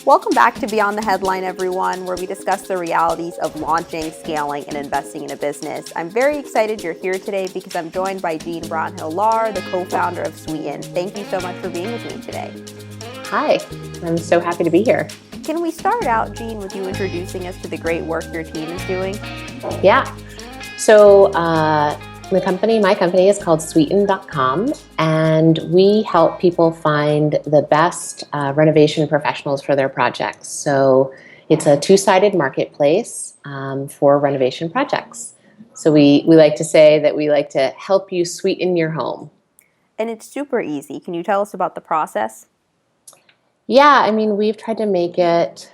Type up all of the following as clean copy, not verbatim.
Welcome back to Beyond the Headline, everyone, where we discuss the realities of launching, scaling, and investing in a business. I'm very excited you're here today because I'm joined by Brownhill Lauer, the co-founder of Sweeten. Thank you so much for being with me today. Hi, I'm so happy to be here. Can we start out, Jean, with you introducing us to the great work your team is doing? Yeah. So my company is called Sweeten.com, and we help people find the best renovation professionals for their projects. So it's a two-sided marketplace for renovation projects. So we like to say that we like to help you sweeten your home. And it's super easy. Can you tell us about the process? Yeah, I mean, we've tried to make it,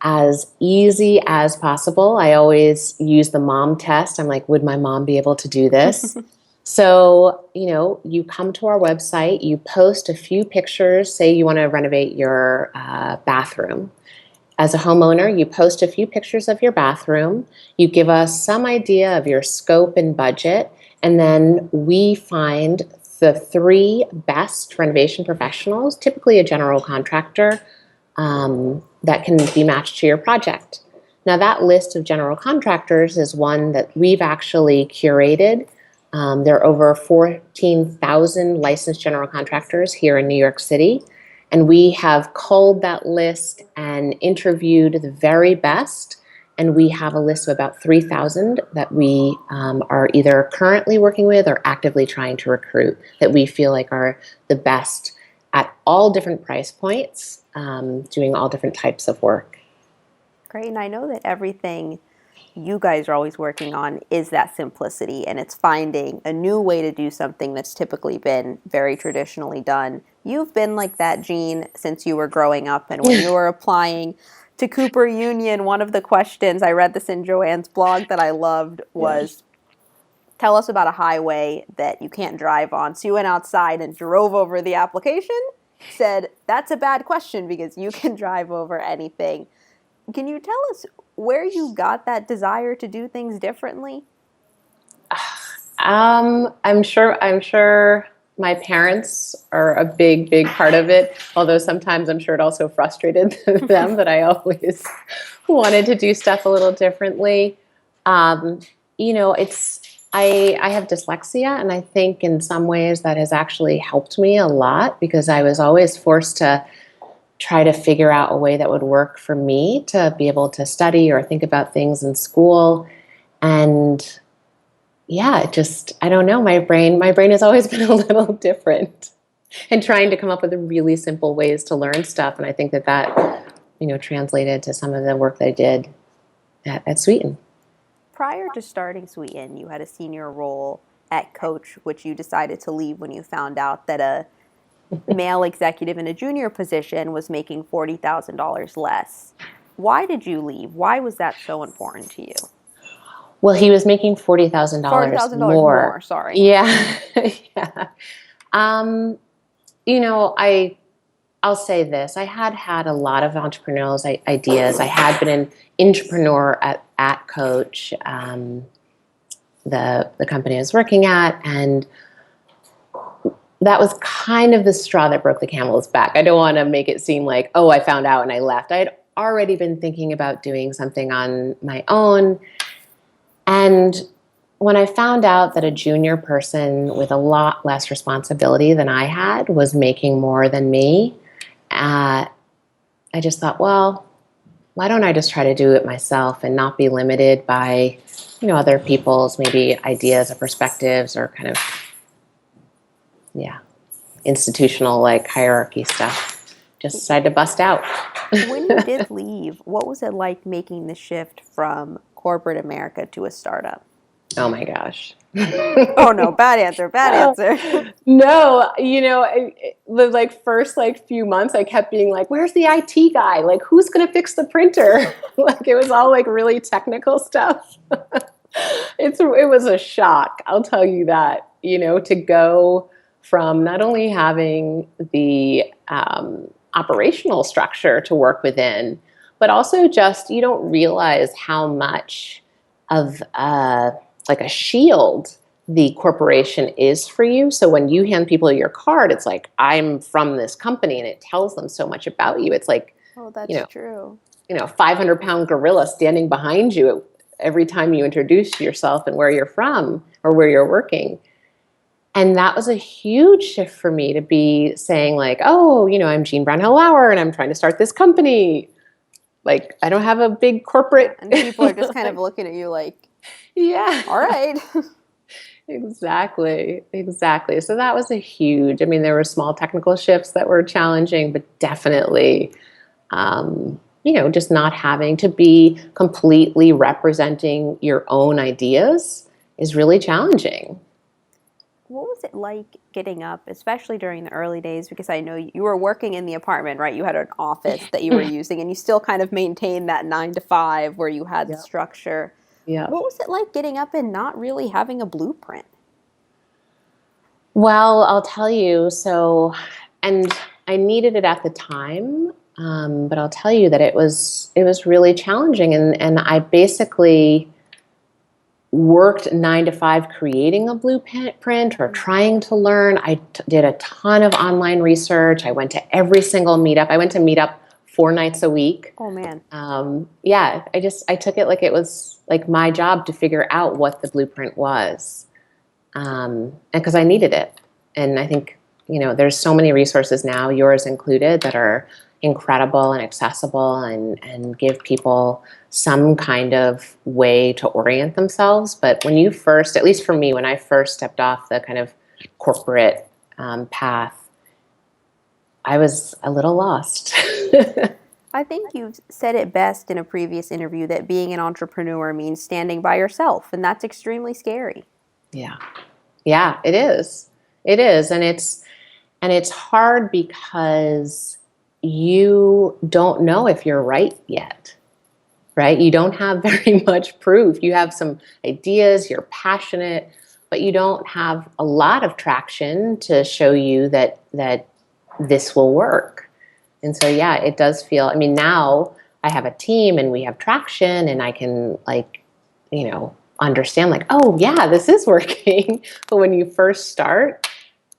as easy as possible. I always use the mom test. I'm like, would my mom be able to do this? So, you come to our website, you post a few pictures, say you want to renovate your bathroom. As a homeowner, you post a few pictures of your bathroom, you give us some idea of your scope and budget, and then we find the three best renovation professionals, typically a general contractor, that can be matched to your project. Now, that list of general contractors is one that we've actually curated. There are over 14,000 licensed general contractors here in New York City, and we have culled that list and interviewed the very best. And we have a list of about 3,000 that we are either currently working with or actively trying to recruit that we feel like are the best at all different price points, doing all different types of work. Great. And I know that everything you guys are always working on is that simplicity, and it's finding a new way to do something that's typically been very traditionally done. You've been like that, Jean, since you were growing up, and when you were applying to Cooper Union, one of the questions, I read this in Joanne's blog that I loved, was tell us about a highway that you can't drive on. So you went outside and drove over the application, said, that's a bad question because you can drive over anything. Can you tell us where you got that desire to do things differently? I'm sure my parents are a big part of it, although sometimes I'm sure it also frustrated them that I always wanted to do stuff a little differently. I have dyslexia, and I think in some ways that has actually helped me a lot because I was always forced to try to figure out a way that would work for me to be able to study or think about things in school. And yeah, I don't know, my brain has always been a little different and trying to come up with really simple ways to learn stuff. And I think that translated to some of the work that I did at Sweeten. Prior to starting Sweeten, you had a senior role at Coach, which you decided to leave when you found out that a male executive in a junior position was making $40,000 less. Why did you leave? Why was that so important to you? Well, he was making $40,000 more. Sorry. Yeah. Yeah. I'll say this. I had a lot of entrepreneurial ideas. I had been an entrepreneur at Coach, the company I was working at, and that was kind of the straw that broke the camel's back. I don't want to make it seem like, oh, I found out and I left. I had already been thinking about doing something on my own. And when I found out that a junior person with a lot less responsibility than I had was making more than me, I just thought, well, why don't I just try to do it myself and not be limited by, other people's maybe ideas or perspectives or kind of, institutional like hierarchy stuff. Just decided to bust out. When you did leave, what was it like making the shift from corporate America to a startup? Oh my gosh. Oh no, bad answer. No, the first few months I kept being like, where's the IT guy? Like, who's going to fix the printer? It was all really technical stuff. It was a shock. I'll tell you that, to go from not only having the operational structure to work within, but also just you don't realize how much of a shield the corporation is for you. So when you hand people your card, it's like, I'm from this company, and it tells them so much about you. It's like, Oh, you that's know, true. 500-pound gorilla standing behind you every time you introduce yourself and where you're from or where you're working. And that was a huge shift for me to be saying like, oh, I'm Jean Brownhill Lauer and I'm trying to start this company. Like, I don't have a big Yeah, corporate. and people are just kind of looking at you like, Yeah, all right. exactly. Exactly. So that was a huge, I mean, there were small technical shifts that were challenging, but definitely, just not having to be completely representing your own ideas is really challenging. What was it like getting up, especially during the early days? Because I know you were working in the apartment, right? You had an office that you were using, and you still kind of maintained that 9 to 5 where you had the Yeah. structure. Yeah. What was it like getting up and not really having a blueprint? Well, I'll tell you. So, and I needed it at the time, but I'll tell you that it was really challenging, and I basically worked 9 to 5 creating a blueprint or trying to learn. I did a ton of online research. I went to every single meetup. I went to meetup 4 nights a week. Oh man. Yeah, I took it like it was like my job to figure out what the blueprint was, and because I needed it. And I think there's so many resources now, yours included, that are incredible and accessible and give people some kind of way to orient themselves. But when you first, at least for me, when I first stepped off the kind of corporate path, I was a little lost. I think you've said it best in a previous interview that being an entrepreneur means standing by yourself, and that's extremely scary. Yeah. Yeah, it is. It is. And it's hard because you don't know if you're right yet, right? You don't have very much proof. You have some ideas, you're passionate, but you don't have a lot of traction to show you that this will work. And so yeah, it does feel, I mean, now I have a team and we have traction and I can understand like, oh yeah, this is working. But when you first start,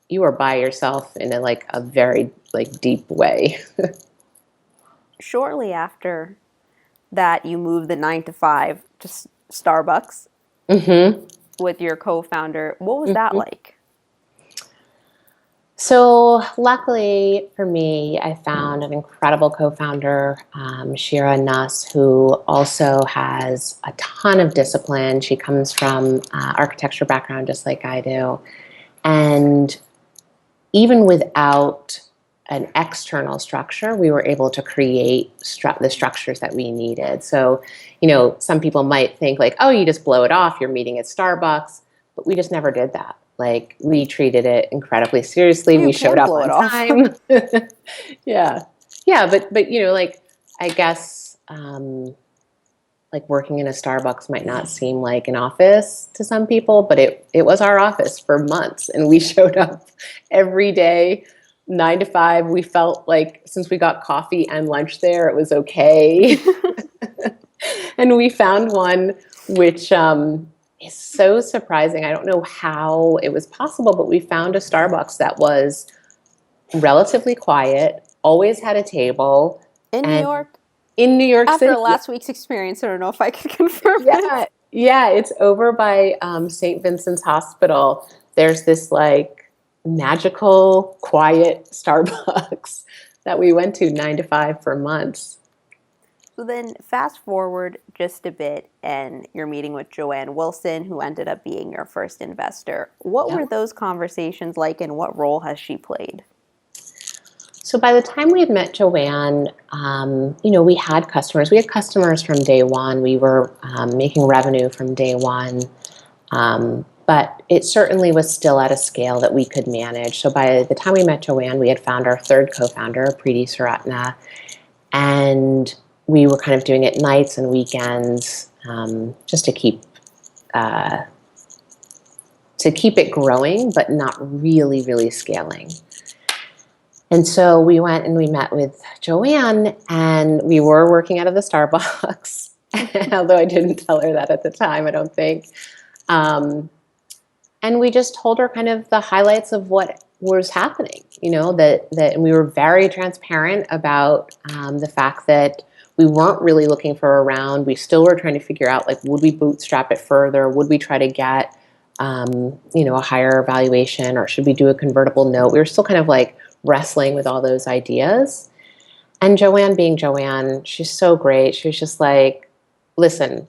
you are by yourself in a very deep way. Shortly after that, you moved the 9 to 5 to Starbucks hmm with your co-founder. What was that hmm like? So luckily for me, I found an incredible co-founder, Shira Nuss, who also has a ton of discipline. She comes from architecture background, just like I do. And even without an external structure, we were able to create the structures that we needed. So, some people might think like, oh, you just blow it off, you're meeting at Starbucks, but we just never did that. Like, we treated it incredibly seriously. You We showed can up blow it on off. time. Yeah. Yeah, but I guess like working in a Starbucks might not seem like an office to some people, but it was our office for months, and we showed up every day, 9 to 5. We felt like since we got coffee and lunch there, it was okay. And we found one which is so surprising. I don't know how it was possible, but we found a Starbucks that was relatively quiet, always had a table, In New and York, in New York after City. last week's experience, I don't know if I can confirm Yeah, it. yeah, it's over by St. Vincent's Hospital. There's this magical, quiet Starbucks that we went to 9 to 5 for months. So then, fast forward just a bit, and you're meeting with Joanne Wilson, who ended up being your first investor. What Yeah. were those conversations like, and what role has she played? So by the time we had met Joanne, we had customers. We had customers from day one. We were making revenue from day one. But it certainly was still at a scale that we could manage. So by the time we met Joanne, we had found our third co-founder, Preeti Suratna, and we were kind of doing it nights and weekends, just uh, to keep it growing, but not really, really scaling. And so we went and we met with Joanne, and we were working out of the Starbucks, although I didn't tell her that at the time, I don't think. Um, And we just told her kind of the highlights of what was happening, and we were very transparent about the fact that we weren't really looking for a round. We still were trying to figure out, like, would we bootstrap it further? Would we try to get, a higher valuation, or should we do a convertible note? We were still kind of like wrestling with all those ideas. And Joanne, being Joanne, she's so great. She was just like, listen,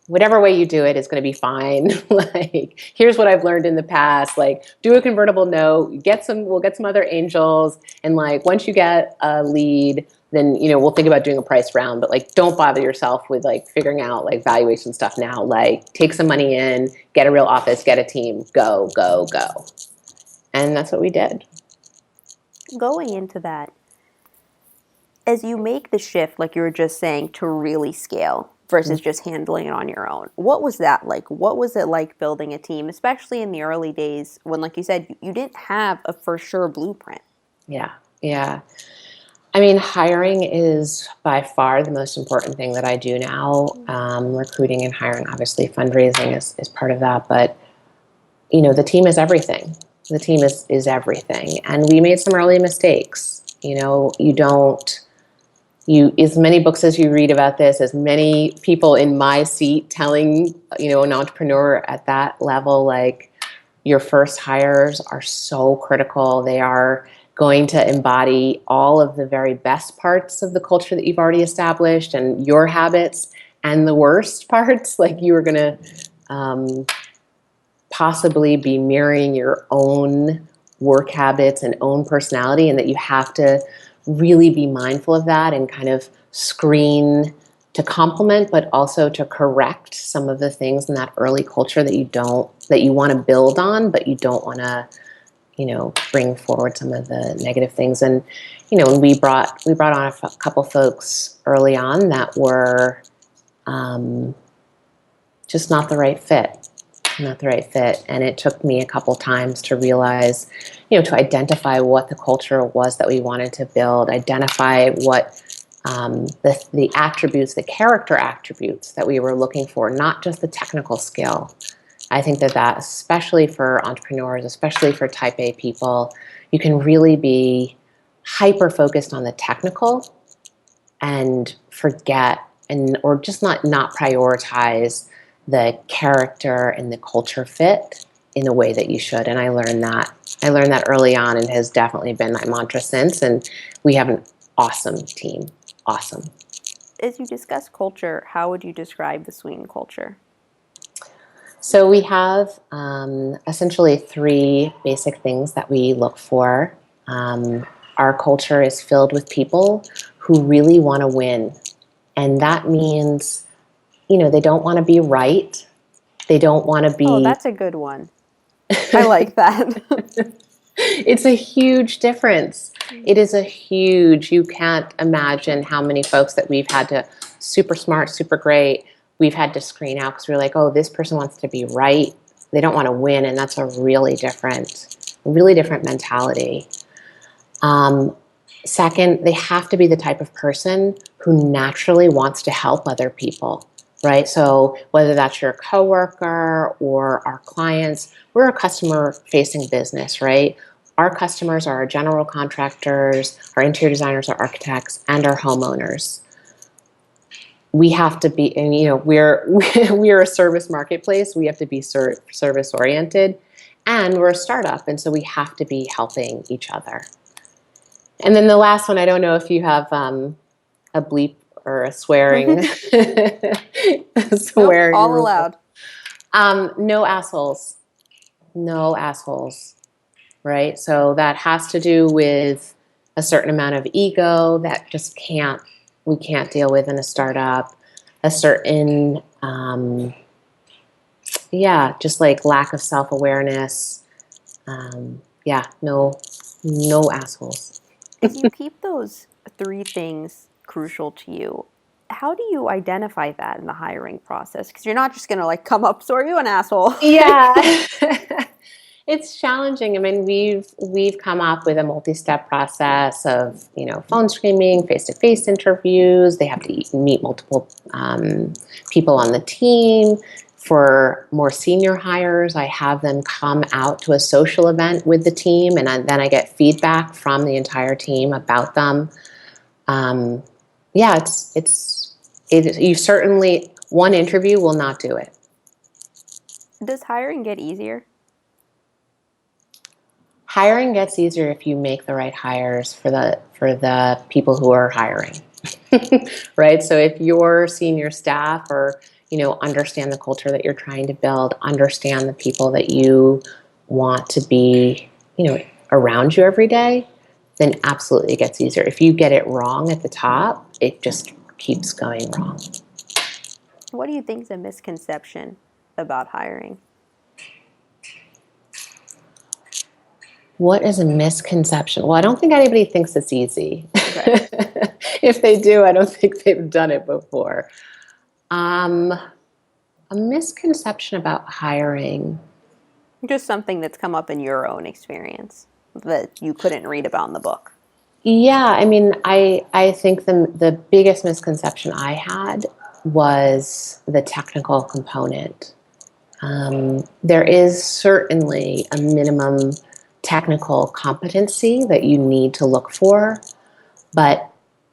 whatever way you do it is going to be fine. Like, here's what I've learned in the past. Like, do a convertible note, we'll get some other angels. And like, once you get a lead, then, we'll think about doing a price round, but like, don't bother yourself with like figuring out like valuation stuff now. Like, take some money in, get a real office, get a team, go, go, go. And that's what we did. Going into that, as you make the shift, like you were just saying, to really scale versus just handling it on your own, what was that like? What was it like building a team, especially in the early days when, like you said, you didn't have a for sure blueprint? Yeah. Yeah. I mean, hiring is by far the most important thing that I do now. Recruiting and hiring, obviously, fundraising is part of that. But, the team is everything. The team is everything. And we made some early mistakes. As many books as you read about this, as many people in my seat telling, an entrepreneur at that level, like, your first hires are so critical. They are going to embody all of the very best parts of the culture that you've already established and your habits, and the worst parts, like you are going to possibly be mirroring your own work habits and own personality, and that you have to really be mindful of that and kind of screen to complement, but also to correct some of the things in that early culture that you want to build on, but you don't want to, bring forward some of the negative things. And, when we brought on a couple folks early on that were just not the right fit. And it took me a couple times to realize, to identify what the culture was that we wanted to build, identify what the attributes, the character attributes that we were looking for, not just the technical skill. I think that especially for entrepreneurs, especially for type A people, you can really be hyper focused on the technical and forget or just not prioritize the character and the culture fit in the way that you should. And I learned that early on, and has definitely been my mantra since. And we have an awesome team. Awesome. As you discuss culture, how would you describe the Sweeten culture? So we have essentially 3 basic things that we look for. Our culture is filled with people who really want to win. And that means, they don't want to be right. They don't want to be... Oh, that's a good one. I like that. It's a huge difference. It is you can't imagine how many folks that we've had to, super smart, super great, we've had to screen out because we're like, oh, this person wants to be right. They don't want to win. And that's a really different mentality. Second, they have to be the type of person who naturally wants to help other people, right? So whether that's your coworker or our clients, we're a customer-facing business, right? Our customers are our general contractors, our interior designers, our architects, and our homeowners. We have to be, and we're a service marketplace. We have to be service-oriented, and we're a startup, and so we have to be helping each other. And then the last one, I don't know if you have a bleep or a swearing Nope, all allowed. No assholes. No assholes. Right? So that has to do with a certain amount of ego that just we can't deal with in a startup. A certain just like lack of self-awareness. No assholes. If you keep those 3 things crucial to you, how do you identify that in the hiring process? Because you're not just going to like come up, so are you an asshole? Yeah. It's challenging. I mean, we've come up with a multi-step process of, phone screening, face-to-face interviews. They have to meet multiple people on the team, For more senior hires, I have them come out to a social event with the team, and then I get feedback from the entire team about them. Yeah, you certainly, one interview will not do it. Does hiring get easier? Hiring gets easier if you make the right hires for the people who are hiring. Right? So if your senior staff or, understand the culture that you're trying to build, understand the people that you want to be, around you every day, then absolutely it gets easier. If you get it wrong at the top, it just keeps going wrong. What do you think is a misconception about hiring? What is a misconception? Well, I don't think anybody thinks it's easy. Okay. If they do, I don't think they've done it before. A misconception about hiring. Just something that's come up in your own experience that you couldn't read about in the book. Yeah, I mean, I think the biggest misconception I had was the technical component. There is certainly a minimum technical competency that you need to look for, but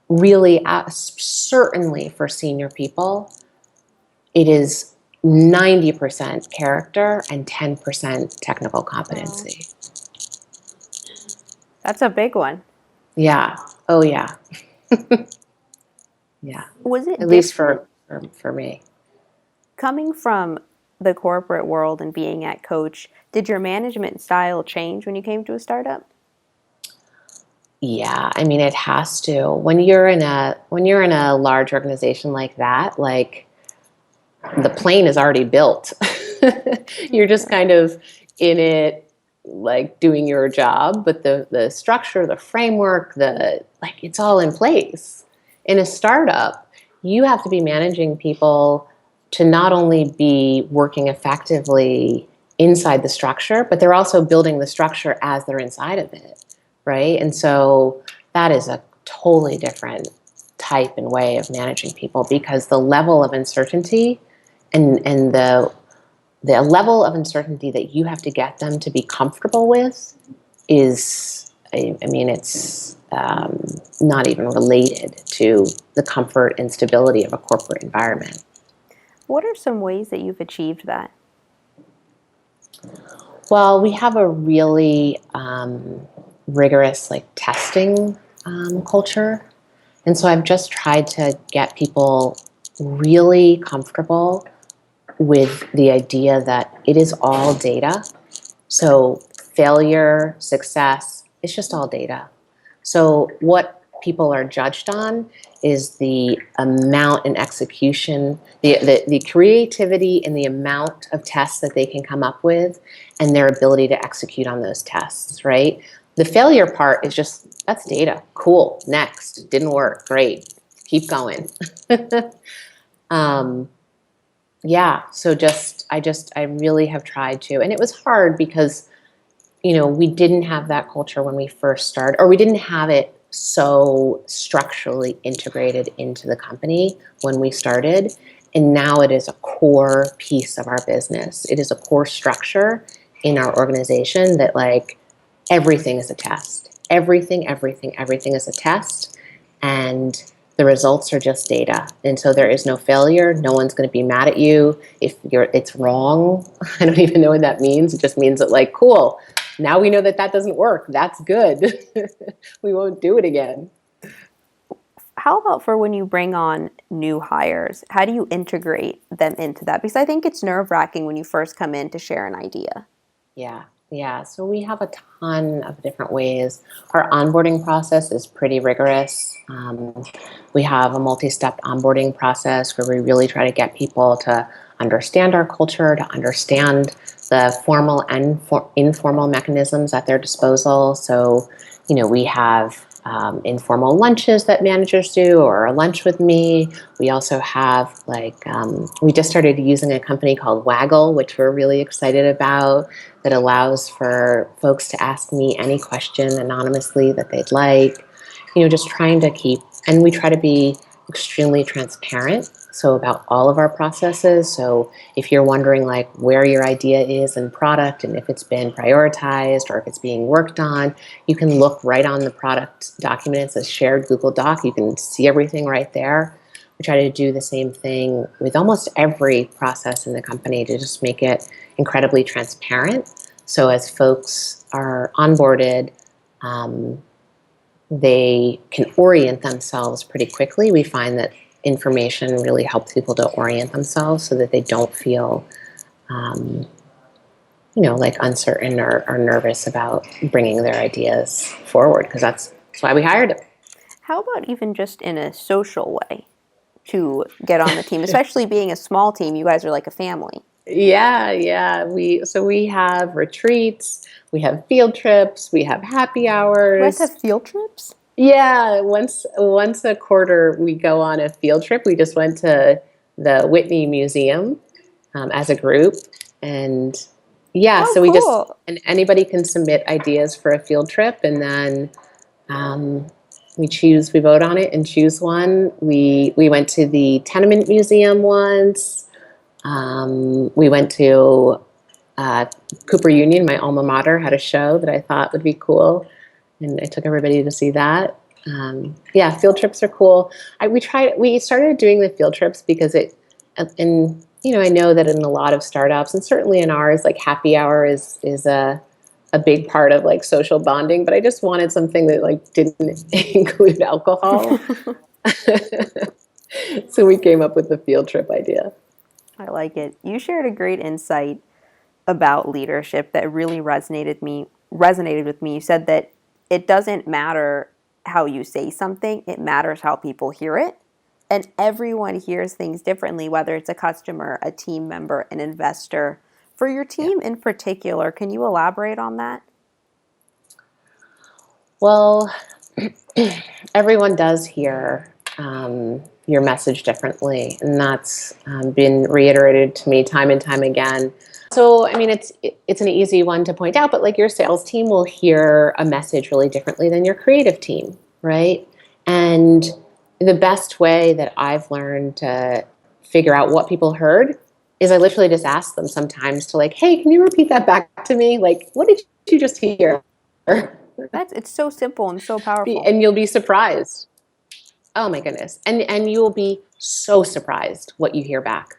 really, certainly for senior people, it is 90% character and 10% technical competency. That's a big one. Yeah. Oh, yeah. Yeah. Was it At least different for me. coming from the corporate world and being at Coach? Did your management style change when you came to a startup? Yeah, I mean it has to. When you're in a large organization like that, like the plane is already built. You're just kind of in it, like doing your job, but the structure, the framework, it's all in place. In a startup, you have to be managing people to not only be working effectively inside the structure, but they're also building the structure as they're inside of it, right? And so that is a totally different type and way of managing people because the level of uncertainty and the level of uncertainty that you have to get them to be comfortable with is, I mean, it's not even related to the comfort and stability of a corporate environment. What are some ways that you've achieved that? Well, we have a really rigorous testing culture, and so I've just tried to get people really comfortable with the idea that it is all data. So failure, success, it's just all data. So what people are judged on is the amount and execution, the creativity and the amount of tests that they can come up with and their ability to execute on those tests, right? The failure part is just, that's data. Cool, next. Didn't work, great. Keep going. Yeah, so I really have tried to, and it was hard because, we didn't have that culture when we first started, or we didn't have it so structurally integrated into the company when we started, and now it is a core piece of our business. It is a core structure in our organization that everything is a test. Everything is a test, and the results are just data. And so there is no failure. No one's going to be mad at you if it's wrong. I don't even know what that means. It just means that cool, now we know that doesn't work. That's good. We won't do it again. How about for when you bring on new hires? How do you integrate them into that? Because I think it's nerve-wracking when you first come in to share an idea. Yeah. Yeah. So we have a ton of different ways. Our onboarding process is pretty rigorous. We have a multi-step onboarding process where we really try to get people to understand our culture, to understand the formal and informal mechanisms at their disposal. So, we have informal lunches that managers do, or a lunch with me. We also have we just started using a company called Waggle, which we're really excited about, that allows for folks to ask me any question anonymously that they'd like. Just trying to keep, and we try to be extremely transparent So about all of our processes. So if you're wondering like where your idea is in product and if it's been prioritized or if it's being worked on, you can look right on the product document. It's a shared Google Doc. You can see everything right there. We try to do the same thing with almost every process in the company to just make it incredibly transparent. So as folks are onboarded, they can orient themselves pretty quickly. We find that information really helps people to orient themselves so that they don't feel, um, like uncertain or nervous about bringing their ideas forward, because that's why we hired them. How about even just in a social way to get on the team, especially being a small team? You guys are like a family. Yeah. We have retreats, we have field trips, we have happy You guys hours. have field trips? Yeah, once a quarter we go on a field trip. We just went to the Whitney Museum as a group, and yeah, Oh, so cool. and anybody can submit ideas for a field trip, and then um, we vote on it and choose one. We went to the Tenement Museum once. We went to uh, Cooper Union, my alma mater, had a show that I thought would be cool, and I took everybody to see that. Yeah, field trips are cool. We started doing the field trips because and I know that in a lot of startups, and certainly in ours, like happy hour is a big part of like social bonding. But I just wanted something that like didn't include alcohol, so we came up with the field trip idea. I like it. You shared a great insight about leadership that really resonated with me. You said that it doesn't matter how you say something, it matters how people hear it. And everyone hears things differently, whether it's a customer, a team member, an investor. For your Yeah. team in particular, can you elaborate on that? Well, everyone does hear your message differently, and that's been reiterated to me time and time again. So, I mean, it's an easy one to point out, but like your sales team will hear a message really differently than your creative team, right? And the best way that I've learned to figure out what people heard is I literally just ask them sometimes to like, hey, can you repeat that back to me? Like, what did you just hear? It's so simple and so powerful. And you'll be surprised. Oh my goodness. And you will be so surprised what you hear back,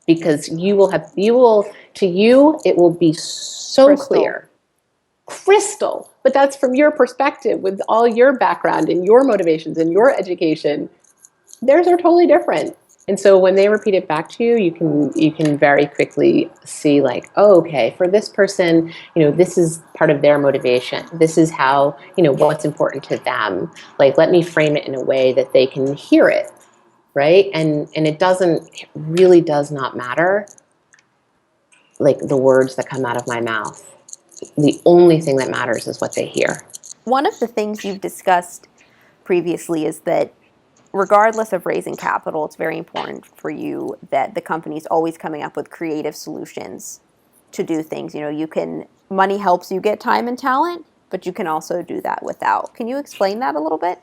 because you will to you it will be so Crystal. clear. Crystal. But that's from your perspective with all your background and your motivations and your education. Theirs are totally different. And so when they repeat it back to you, you can very quickly see like, oh, okay, for this person, this is part of their motivation. This is how, what's important to them. Like, let me frame it in a way that they can hear it, right? And it really does not matter like the words that come out of my mouth. The only thing that matters is what they hear. One of the things you've discussed previously is that regardless of raising capital, it's very important for you that the company's always coming up with creative solutions to do things. Money helps you get time and talent, but you can also do that without. Can you explain that a little bit?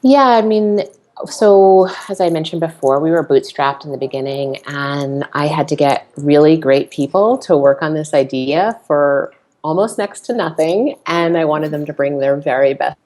Yeah, I mean, so as I mentioned before, we were bootstrapped in the beginning, and I had to get really great people to work on this idea for almost next to nothing, and I wanted them to bring their very best.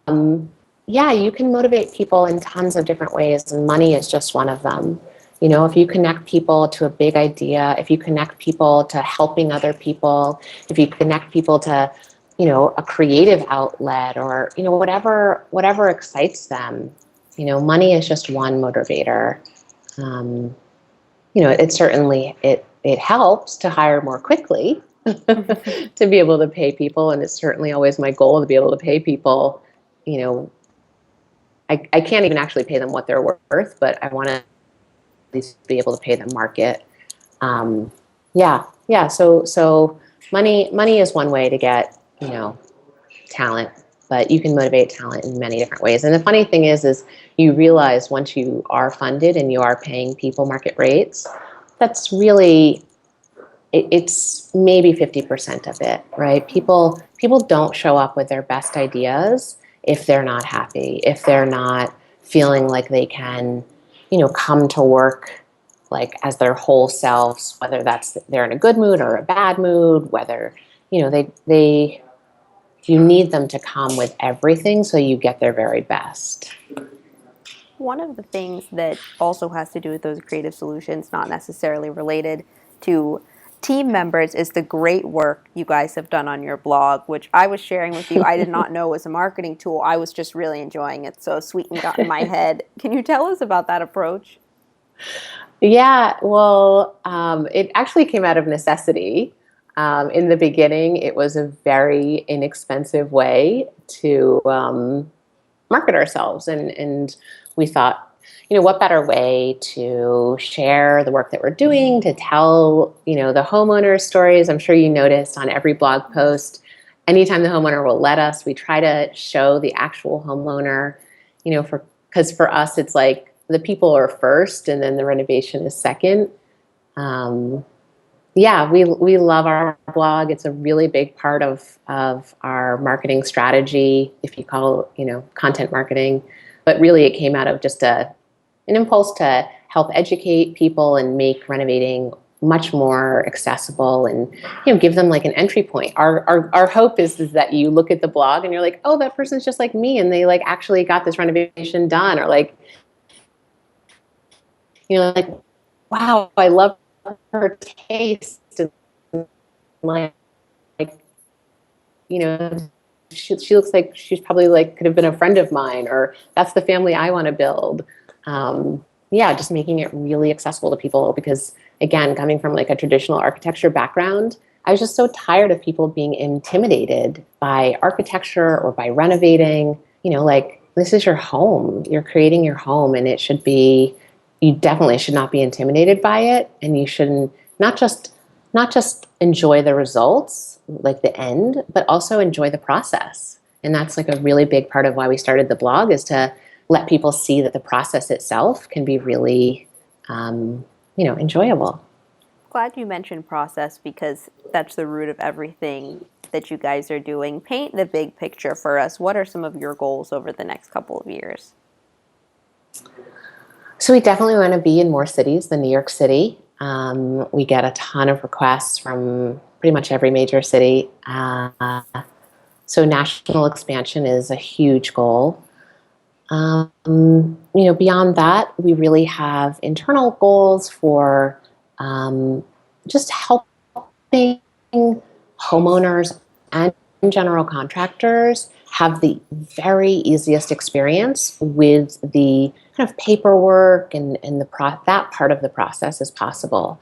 Um, yeah, you can motivate people in tons of different ways, and money is just one of them. If you connect people to a big idea, if you connect people to helping other people, if you connect people to, a creative outlet or, whatever excites them, money is just one motivator. Um, it certainly it helps to hire more quickly to be able to pay people, and it's certainly always my goal to be able to pay people, you know, I can't even actually pay them what they're worth, but I want to at least be able to pay them market. Um, yeah. So money is one way to get talent, but you can motivate talent in many different ways. And the funny thing is you realize once you are funded and you are paying people market rates, that's really it's maybe 50% of it, right? People don't show up with their best ideas if they're not happy, if they're not feeling like they can, come to work like as their whole selves, whether that's they're in a good mood or a bad mood, whether, they you need them to come with everything so you get their very best. One of the things that also has to do with those creative solutions, not necessarily related to team members, is the great work you guys have done on your blog, which I was sharing with you. I did not know was a marketing tool. I was just really enjoying it. So Sweeten got in my head. Can you tell us about that approach? Yeah, well, it actually came out of necessity. In the beginning, it was a very inexpensive way to market ourselves. And we thought, what better way to share the work that we're doing, to tell, the homeowners stories. I'm sure you noticed on every blog post, anytime the homeowner will let us, we try to show the actual homeowner, because for us, it's like the people are first and then the renovation is second. Um, yeah, we love our blog. It's a really big part of our marketing strategy, if you call, content marketing. But really, it came out of just an impulse to help educate people and make renovating much more accessible and, give them like an entry point. Our hope is that you look at the blog and you're like, oh, that person's just like me, and they like actually got this renovation done, or like, like, wow, I love her taste, and like, you know, she looks like she's probably like could have been a friend of mine, or that's the family I want to build. Yeah, just making it really accessible to people, because again, coming from like a traditional architecture background, I was just so tired of people being intimidated by architecture or by renovating. Like, this is your home. You're creating your home, and it should be, you definitely should not be intimidated by it, and you shouldn't, not just enjoy the results, like the end, but also enjoy the process. And that's like a really big part of why we started the blog, is to let people see that the process itself can be really, enjoyable. Glad you mentioned process, because that's the root of everything that you guys are doing. Paint the big picture for us. What are some of your goals over the next couple of years? So we definitely want to be in more cities than New York City. We get a ton of requests from pretty much every major city. So national expansion is a huge goal. Beyond that, we really have internal goals for just helping homeowners and general contractors have the very easiest experience with the kind of paperwork and that part of the process as possible,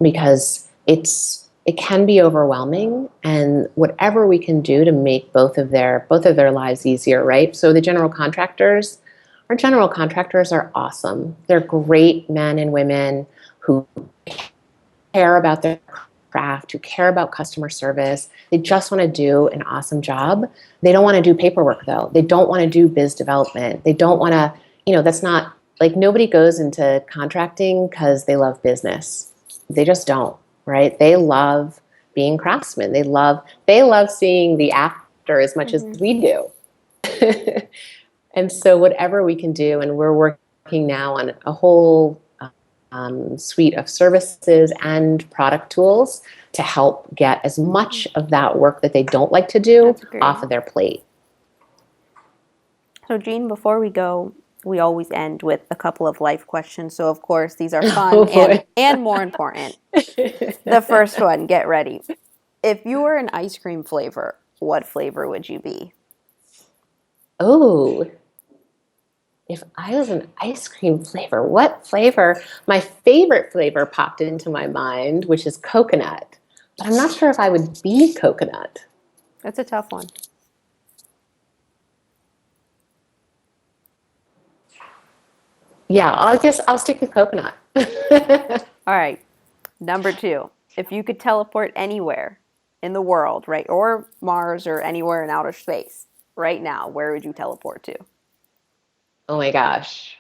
because it can be overwhelming, and whatever we can do to make both of their lives easier, right? So our general contractors are awesome. They're great men and women who care about their craft, who care about customer service. They just want to do an awesome job. They don't want to do paperwork, though. They don't want to do biz development. They don't want to, that's not like, nobody goes into contracting because they love business. They just don't, right? They love being craftsmen. They love seeing the after as much as we do. And so whatever we can do, and we're working now on a whole suite of services and product tools to help get as much of that work that they don't like to do off of their plate. So, Jean, before we go, we always end with a couple of life questions. So, of course, these are fun Oh boy. and more important. The first one, get ready. If you were an ice cream flavor, what flavor would you be? Oh, if I was an ice cream flavor, what flavor? My favorite flavor popped into my mind, which is coconut. But I'm not sure if I would be coconut. That's a tough one. Yeah, I'll stick with coconut. All right. Number two, if you could teleport anywhere in the world, right, or Mars or anywhere in outer space right now, where would you teleport to? Oh my gosh.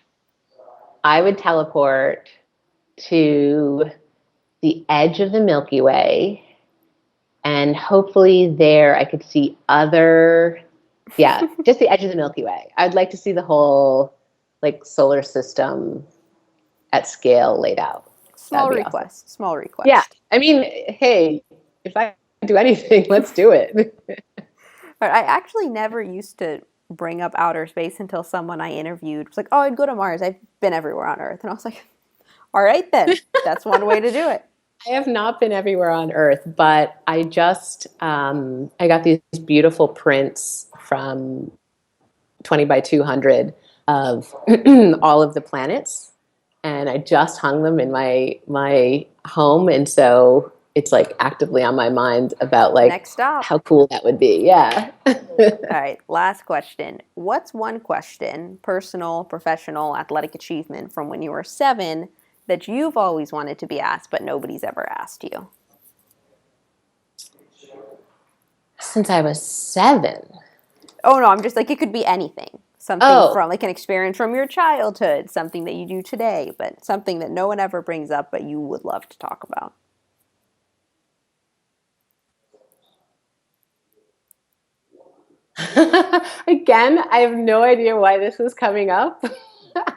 I would teleport to the edge of the Milky Way, and hopefully there I could see other Yeah, just the edge of the Milky Way. I'd like to see the whole like solar system at scale laid out. That'd Small be awesome. request. Small Yeah, request. I mean, hey, if I do anything, let's do it. But I actually never used to bring up outer space until someone I interviewed was like, "Oh, I'd go to Mars. I've been everywhere on Earth." And I was like, "All right then. That's one way to do it." I have not been everywhere on Earth, but I just I got these beautiful prints from 20 by 200 of all of the planets, and I just hung them in my home, and so it's like actively on my mind about like Next stop. how cool that would be. Yeah. All right, last question. What's one question, personal, professional, athletic achievement from when you were 7 that you've always wanted to be asked but nobody's ever asked you? Since I was 7. Oh no, I'm just like, it could be anything. Something from like an experience from your childhood, something that you do today, but something that no one ever brings up but you would love to talk about. Again, I have no idea why this is coming up.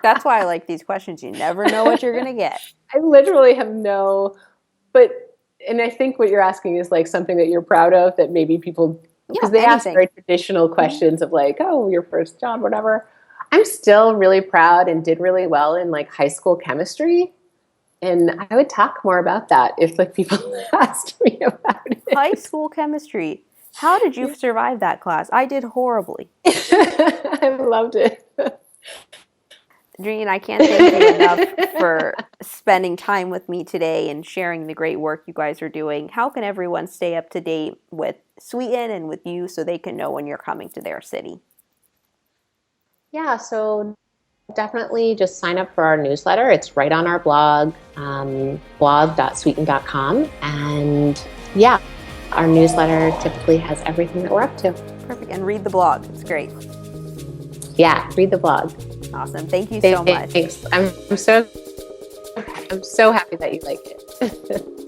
That's why I like these questions. You never know what you're going to get. I literally have no, but, and I think what you're asking is like something that you're proud of that maybe people, because they ask anything. very traditional questions of like, oh, your first job, whatever. I'm still really proud and did really well in like high school chemistry. And I would talk more about that if like people asked me about it. High school chemistry. How did you survive that class? I did horribly. I loved it. Jean, I can't thank you enough for spending time with me today and sharing the great work you guys are doing. How can everyone stay up to date with Sweeten and with you so they can know when you're coming to their city? Yeah, so definitely just sign up for our newsletter. It's right on our blog, blog.sweeten.com. And yeah, our newsletter typically has everything that we're up to. Perfect. And read the blog. It's great. Yeah, read the blog. Awesome. Thank you so much. Thanks. I'm so happy that you like it.